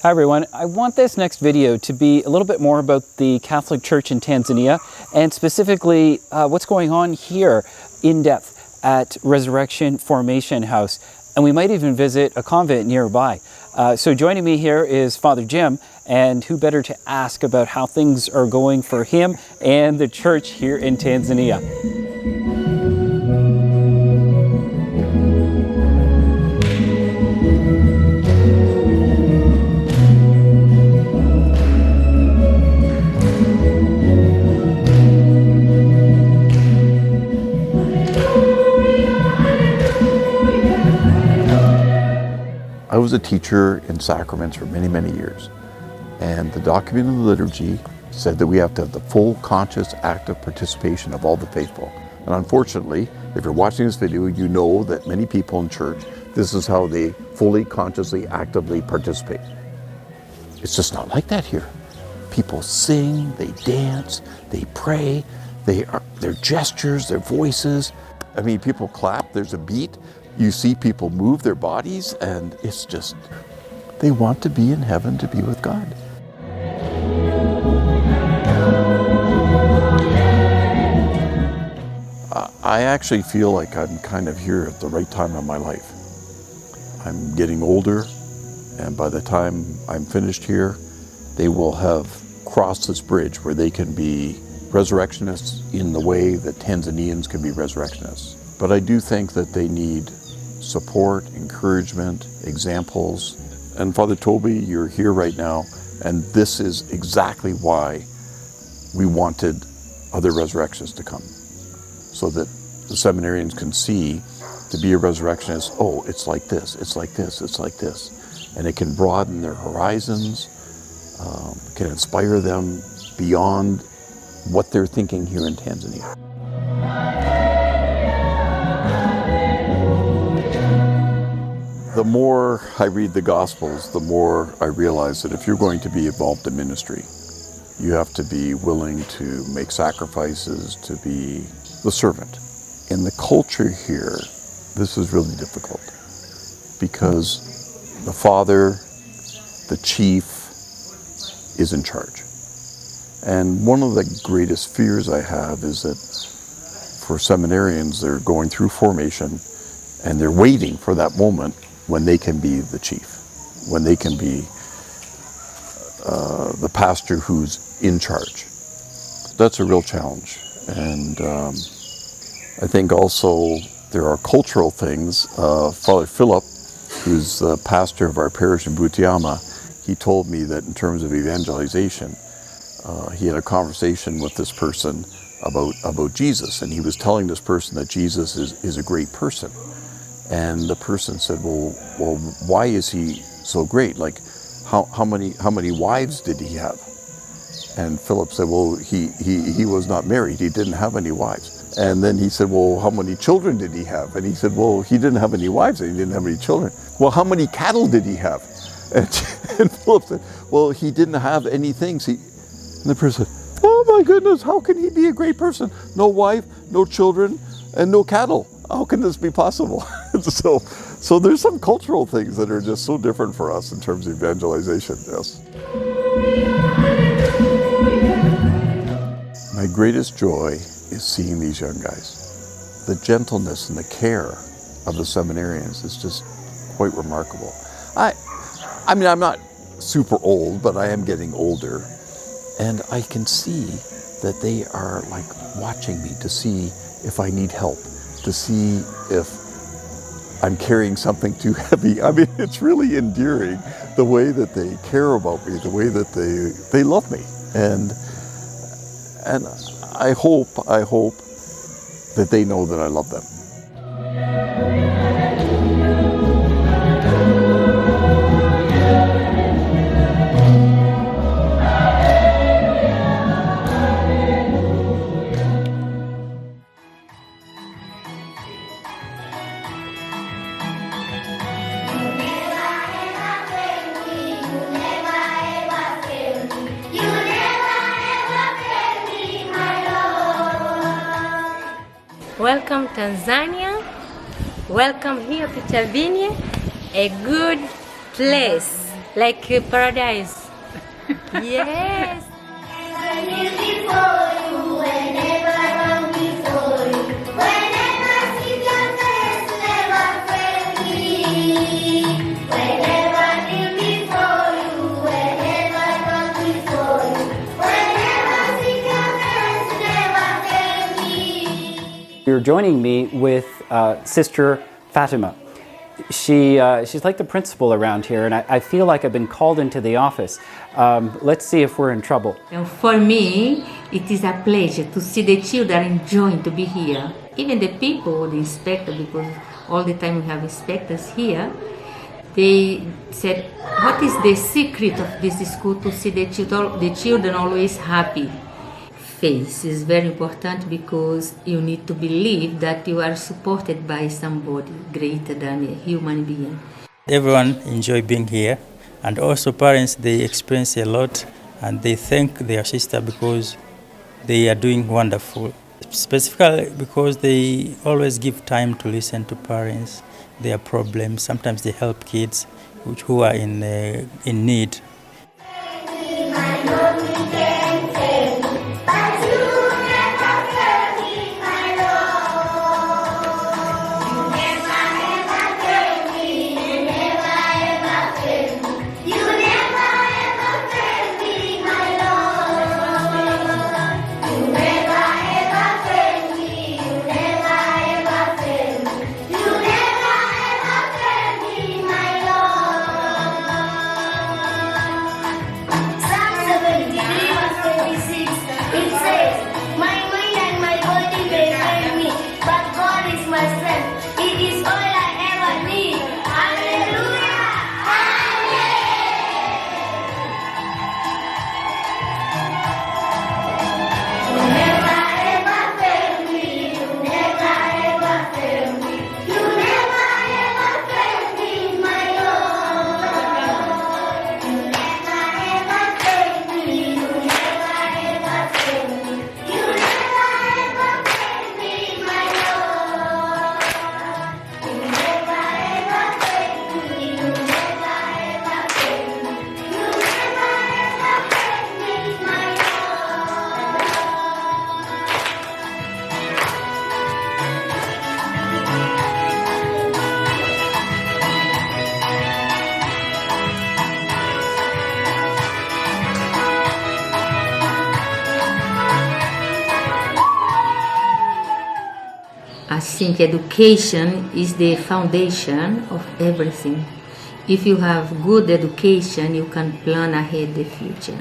Hi everyone, I want this next video to be a little bit more about the Catholic Church in Tanzania and specifically what's going on here in depth at Resurrection Formation House. And we might even visit a convent nearby. So joining me here is Father Jim, and who better to ask about how things are going for him and the church here in Tanzania. I was a teacher in sacraments for many, many years, and the document of the liturgy said that we have to have the full, conscious, active participation of all the faithful. And unfortunately, if you're watching this video, you know that many people in church, this is how they fully, consciously, actively participate. It's just not like that here. People sing, they dance, they pray, their gestures, their voices. I mean, people clap, there's a beat. You see people move their bodies, and it's just, they want to be in heaven to be with God. I actually feel like I'm kind of here at the right time of my life. I'm getting older, and by the time I'm finished here, they will have crossed this bridge where they can be resurrectionists in the way that Tanzanians can be resurrectionists. But I do think that they need support, encouragement, examples. And Father Toby, you're here right now, and this is exactly why we wanted other resurrectionists to come, so that the seminarians can see, to be a resurrectionist, oh, it's like this, it's like this, it's like this. And it can broaden their horizons, can inspire them beyond what they're thinking here in Tanzania. The more I read the Gospels, the more I realize that if you're going to be involved in ministry, you have to be willing to make sacrifices, to be the servant. In the culture here, this is really difficult because the father, the chief, is in charge. And one of the greatest fears I have is that for seminarians, they're going through formation and they're waiting for that moment when they can be the chief, when they can be the pastor who's in charge. That's a real challenge. And I think also there are cultural things. Father Philip, who's the pastor of our parish in Butiama, he told me that in terms of evangelization, he had a conversation with this person about Jesus, and he was telling this person that Jesus is a great person. And the person said, well, why is he so great? Like, how many wives did he have? And Philip said, well, he was not married. He didn't have any wives. And then he said, well, how many children did he have? And he said, well, he didn't have any wives and he didn't have any children. Well, how many cattle did he have? And Philip said, well, he didn't have anything. And the person said, oh my goodness, how can he be a great person? No wife, no children, and no cattle. How can this be possible? So there's some cultural things that are just so different for us in terms of evangelization, yes. My greatest joy is seeing these young guys. The gentleness and the care of the seminarians is just quite remarkable. I mean, I'm not super old, but I am getting older. And I can see that they are like watching me to see if I need help, to see if I'm carrying something too heavy. I mean, it's really endearing, the way that they care about me, the way that they love me. And I hope that they know that I love them. Welcome Tanzania, welcome here Peter Vigne, a good place. like paradise. Yes. You're joining me with Sister Fatima. She's like the principal around here, and I feel like I've been called into the office. Let's see if we're in trouble. And for me, it is a pleasure to see the children enjoying to be here. Even the people, the inspector, because all the time we have inspectors here, they said, what is the secret of this school to see the children always happy? Faith is very important because you need to believe that you are supported by somebody greater than a human being. Everyone enjoy being here, and also parents, they experience a lot and they thank their sister because they are doing wonderful. Specifically because they always give time to listen to parents, their problems. Sometimes they help kids who are in need. I think education is the foundation of everything. If you have good education, you can plan ahead the future.